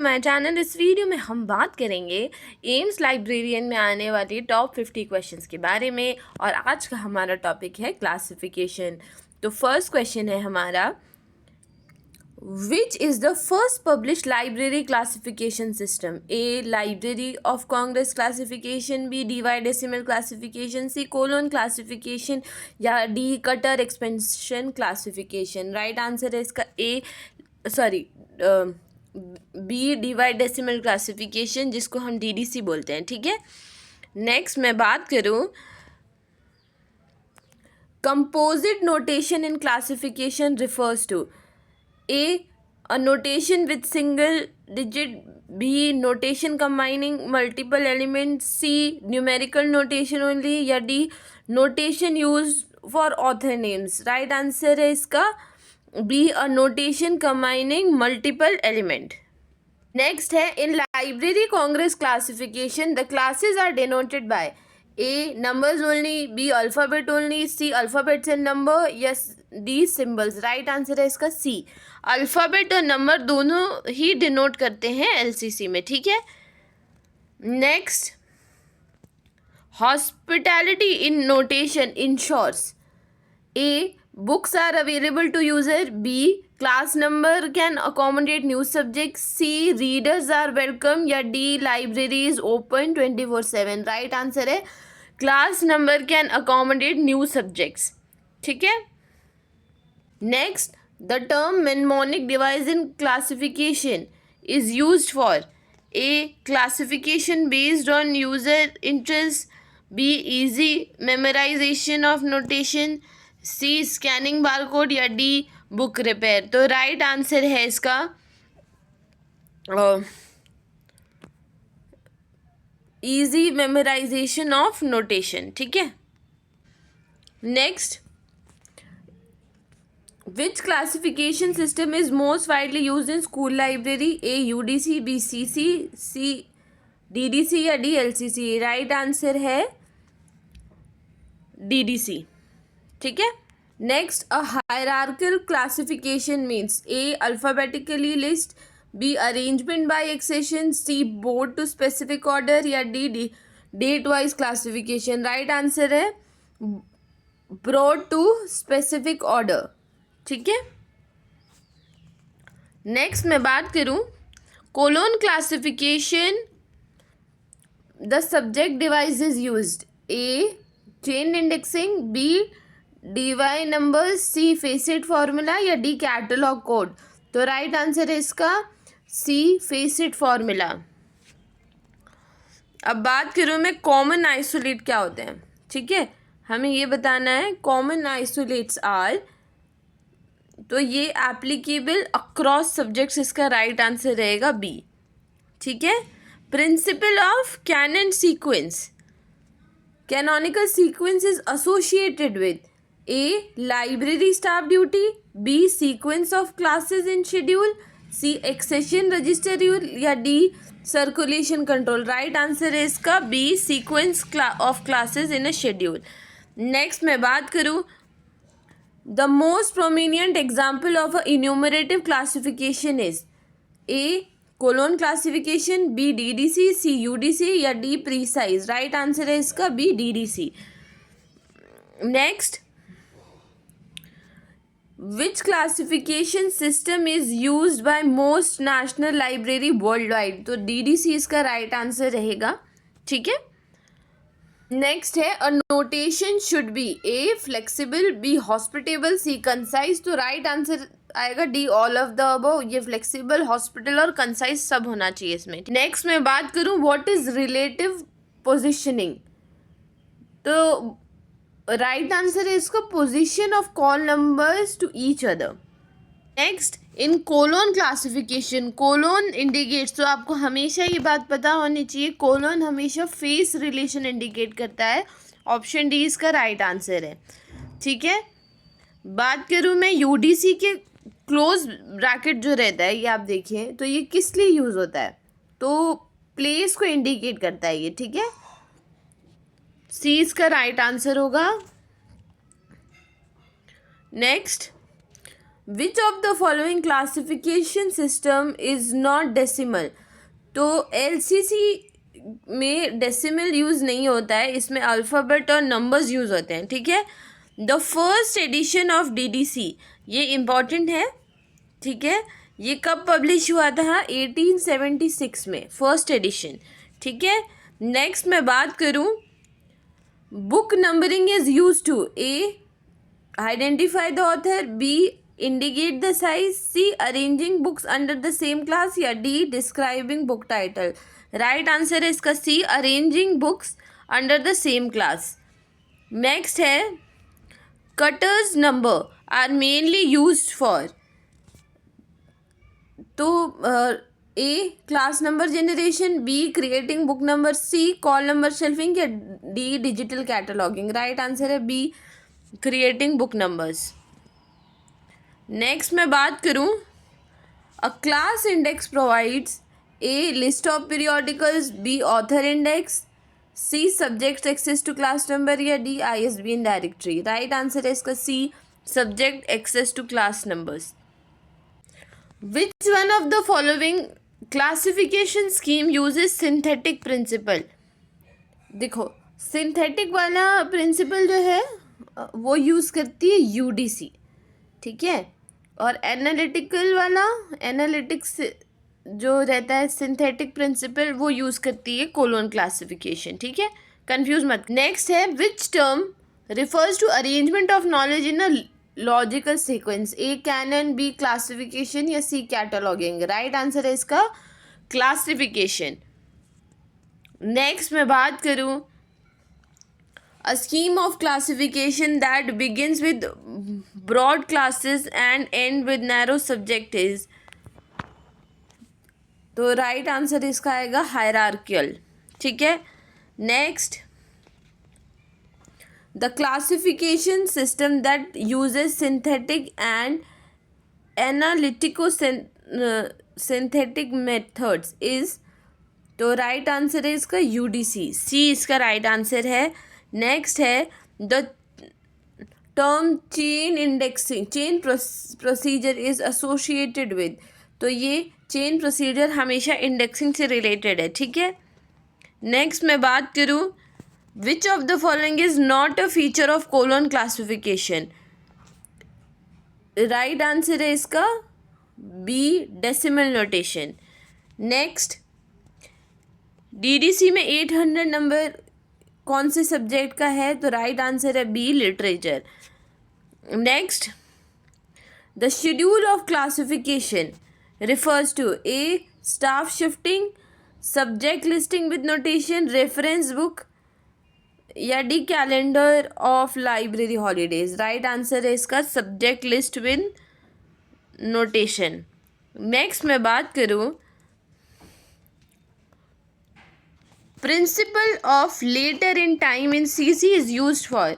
My channel. इस video में हम बात करेंगे एम्स लाइब्रेरियन में आने वाली टॉप 50 क्वेश्चंस के बारे में और आज का हमारा टॉपिक है क्लासिफिकेशन। तो फर्स्ट क्वेश्चन है हमारा, which is the first publish library classification system? A library of Congress classification, B Dewey decimal classification, C colon classification या D Cutter expansion classification. Right answer है इसका बी डीवाई डेसिमल क्लासिफिकेशन, जिसको हम DDC बोलते हैं। ठीक है, next मैं बात करूं, composite notation in classification refers to A notation with single digit, B notation combining multiple elements, C numerical notation only या D notation use for author names. Right answer है इसका B notation combining multiple element. Next है, in library Congress classification the classes are denoted by A numbers only, B alphabet only, C alphabets and number या D symbols. Right answer है इसका सी, alphabet और number दोनों ही denote करते हैं LCC में। ठीक है, next, hospitality in notation ensures A books are available to user, b class number can accommodate new subjects, c readers are welcome या d library is open 24/7। Right answer है class number can accommodate new subjects। ठीक है, next, the term mnemonic device in classification is used for a classification based on user interest, b easy memorization of notation, C scanning barcode या D book repair. तो right answer है इसका easy memorization of notation. ठीक है, next, which classification system is most widely use in school library? A UDC, B CC, C DDC या D LCC. Right answer है DDC. ठीक है, next, a hierarchical classification means A alphabetically list, B arrangement by accession, C broad to specific order या D date wise classification. Right answer है broad to specific order. ठीक है, next मैं बात करूं, colon classification the subject device is used, A chain indexing, B DY number, C facet formula या D catalogue code. तो right answer है इसका सी फेसिट फार्मूला। अब बात करूँ मैं कॉमन आइसोलेट क्या होते हैं। ठीक है, हमें ये बताना है कॉमन आइसोलेट्स आर, तो ये एप्लीकेबल अक्रॉस सब्जेक्ट्स, इसका राइट आंसर रहेगा बी। ठीक है, principle of canon sequence, canonical sequence is associated with A library staff duty, B sequence of classes in schedule, C accession register rule या D circulation control। Right answer है इसका B sequence of classes in a schedule। Next मैं बात करूँ, the most prominent example of a enumerative classification is A colon classification, B DDC, C UDC या D precise। Right answer है इसका B DDC। नेक्स्ट, which classification system is used by most national library worldwide? तो DDC इसका right answer रहेगा। ठीक है, next है, a notation should be A flexible, B hospitable, C concise. तो राइट आंसर आएगा D all of the above. ये flexible, hospital और कंसाइज सब होना चाहिए इसमें। नेक्स्ट मैं बात करूँ, व्हाट इज रिलेटिव पोजिशनिंग? तो राइट आंसर है इसका position of call numbers to each other. Next, in colon classification colon indicates, तो आपको हमेशा ये बात पता होनी चाहिए, कोलोन हमेशा फेस रिलेशन इंडिकेट करता है। ऑप्शन डी इसका राइट आंसर है। ठीक है, बात करूँ मैं यूडीसी के क्लोज ब्रैकेट जो रहता है, ये आप देखिए, तो ये किस लिए यूज़ होता है? तो प्लेस को इंडिकेट करता है ये। ठीक है, सी इसका राइट आंसर होगा। Next, which of the following classification system is not decimal. तो LCC में डेसिमल यूज़ नहीं होता है, इसमें अल्फ़ाबेट और नंबर्स यूज़ होते हैं, ठीक है। The first edition of DDC, ये इम्पॉर्टेंट है, ठीक है। ये कब पब्लिश हुआ था? 1876 में, फर्स्ट एडिशन, ठीक है। नेक्स्ट मैं बात करूँ, book numbering is use to A identify the author, B indicate the size, C arranging books under the same class, या D describing book title. Right answer है इसका C, arranging books under the same class. Next है, Cutter's number are mainly used for. तो A class number generation, B creating book number, C call number shelving, या D digital cataloguing. Right answer है B, creating book numbers. Next मैं बात करूं, a class index provides A list of periodicals, B author index, C subject access to class number, या D ISBN directory. Right answer है इसका C, subject access to class numbers. Which one of the following classification scheme uses synthetic principle. देखो, synthetic वाला principle जो है वो use करती है UDC, ठीक है। और एनालिटिकल वाला, एनालिटिक्स जो रहता है सिंथेटिक प्रिंसिपल, वो यूज़ करती है कोलोन क्लासिफिकेशन, ठीक है, कंफ्यूज मत। नेक्स्ट है, which term refers to arrangement of knowledge in a logical sequence, A canon, B classification, या सी कैटलॉगिंग। राइट आंसर है इसका क्लासिफिकेशन। नेक्स्ट मैं बात करूँ, a scheme of classification that begins with broad classes and end with narrow subject is। तो right answer इसका आएगा hierarchical, ठीक है। Next, the classification system that uses synthetic and analytico synthetic methods is. तो right answer है इसका UDC, C इसका right answer है। नेक्स्ट है, the term chain indexing, chain procedure is associated with. तो ये चेन प्रोसीजर हमेशा इंडेक्सिंग से रिलेटेड है, ठीक है। नेक्स्ट मैं बात करूँ, which of the following is not a feature of colon classification. Right answer है इसका B, decimal notation. Next, DDC में 800 नंबर कौन से सब्जेक्ट का है? तो राइट आंसर है B, literature. Next, the schedule of classification refers to A staff shifting, subject listing with notation, reference book, या D calendar of library holidays. Right answer है इसका subject list with notation. Next मैं बात करूँ, principle of later in time in CC is used for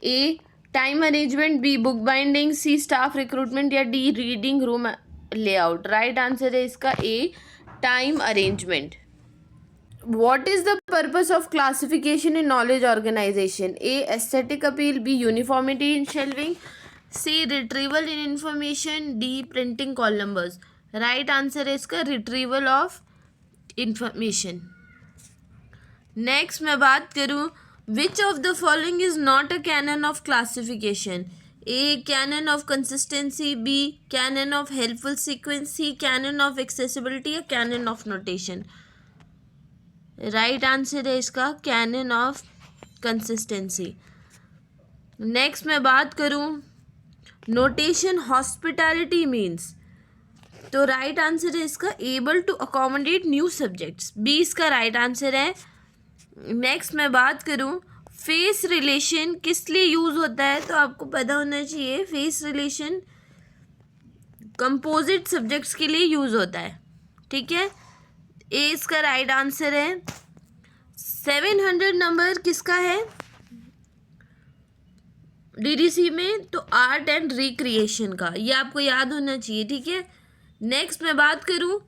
A time arrangement, B book binding, C staff recruitment, या D reading room layout. Right answer है इसका A, time arrangement. What is the purpose of classification in knowledge organization? A aesthetic appeal, B uniformity in shelving, C retrieval in information, D printing call numbers। Right answer है इसका retrieval of information। Next मैं बात करूँ, which of the following is not a canon of classification? A canon of consistency, B canon of helpful sequence, C canon of accessibility, या canon of notation। Right answer है इसका canon of consistency. Next मैं बात करूँ, notation hospitality means. तो right answer है इसका able to accommodate new subjects, B इसका राइट आंसर है। नेक्स्ट मैं बात करूँ, फेस रिलेशन किस लिए यूज़ होता है? तो आपको पता होना चाहिए, फेस रिलेशन कंपोजिट सब्जेक्ट्स के लिए यूज़ होता है, ठीक है। ए इसका राइट आंसर है। 700 नंबर किसका है DDC में? तो आर्ट एंड रिक्रिएशन का, ये आपको याद होना चाहिए, ठीक है। नेक्स्ट मैं बात करूँ,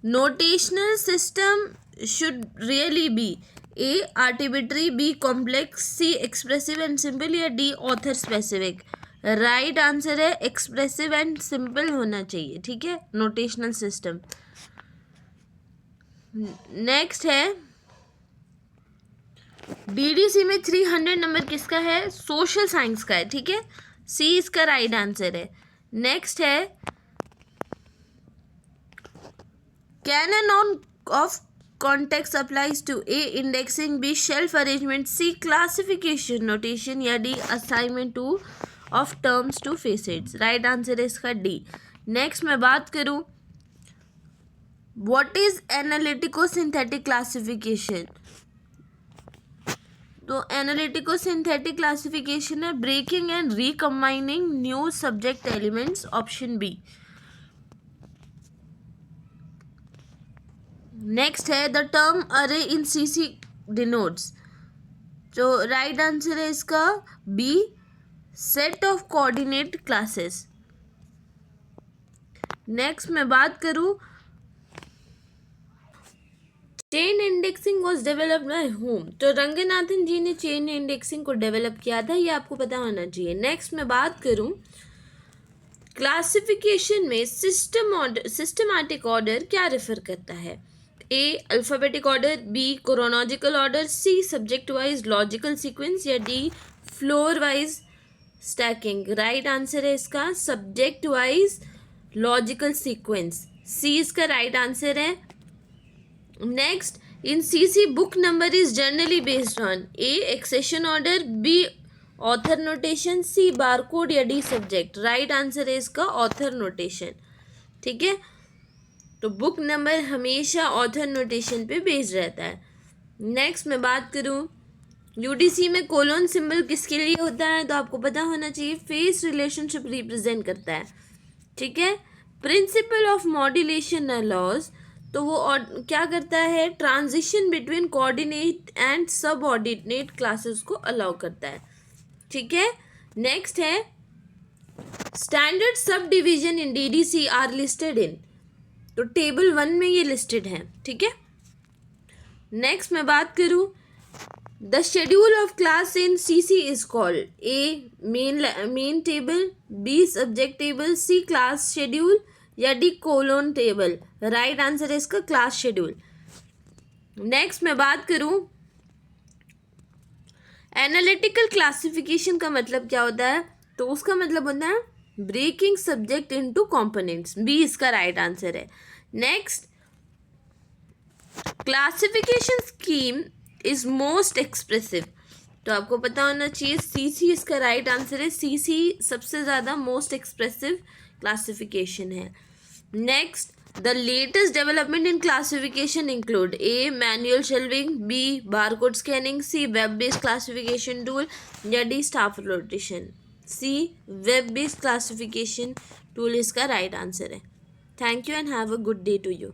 notional system should really be A आर्टिबिट्री, B complex, C expressive and simple, या D author specific. Right answer है एक्सप्रेसिव एंड सिंपल होना चाहिए, ठीक है, नोटेशनल सिस्टम। नेक्स्ट है डीडीसी में 300 नंबर किसका है? सोशल साइंस का है, ठीक है, सी इसका राइट आंसर है। नेक्स्ट है canon of context applies to A indexing, B shelf arrangement, C classification notation, या D assignment to of terms to facets. Right answer है इसका डी। नेक्स्ट मैं बात करूं what is analytico synthetic classification, तो analytico synthetic classification है breaking and recombining new subject elements, option B. Next है the term array in CC denotes, तो right answer है इसका B set of coordinate classes. Next मैं बात करूं chain indexing was developed by होम, तो रंगनाथन जी ने चेन इंडेक्सिंग को डेवलप किया था, ये आपको पता होना चाहिए। नेक्स्ट मैं बात करूं क्लासिफिकेशन में सिस्टमैटिक ऑर्डर क्या रेफर करता है? A alphabetic order, B chronological order, C subject wise logical sequence, या D floor wise stacking. Right answer है इसका subject wise logical sequence, C इसका राइट आंसर है। Next in CC book number is generally based on A accession order, B author notation, C barcode, या D subject. Right answer है इसका author notation, ठीक है, तो बुक नंबर हमेशा author notation पे बेस्ड रहता है। नेक्स्ट मैं बात करूं यूडीसी में कोलोन सिंबल किसके लिए होता है, तो आपको पता होना चाहिए फेस रिलेशनशिप रिप्रेजेंट करता है, ठीक है। प्रिंसिपल ऑफ मॉड्यूलेशन लॉज, तो वो क्या करता है transition between coordinate and subordinate classes को अलाउ करता है, ठीक है। नेक्स्ट है standard subdivision in DDC are listed in, तो टेबल 1 में ये लिस्टेड है, ठीक है। नेक्स्ट मैं बात करूं the schedule of class in CC is called A main table, B subject table, C class schedule, या D colon table. Right answer है इसका क्लास शेड्यूल। नेक्स्ट मैं बात करूं एनालिटिकल क्लासिफिकेशन का मतलब क्या होता है, तो उसका मतलब होता है breaking subject into components, B इसका राइट आंसर है। Next classification scheme is most expressive, तो आपको पता होना चाहिए सीसी इसका राइट आंसर है, सीसी सबसे ज़्यादा मोस्ट एक्सप्रेसिव क्लासिफिकेशन है। Next the latest development in classification include A manual shelving, B barcode scanning, C web based classification tool, या D staff rotation. C web based classification tool इसका right answer है। Thank you and have a good day to you.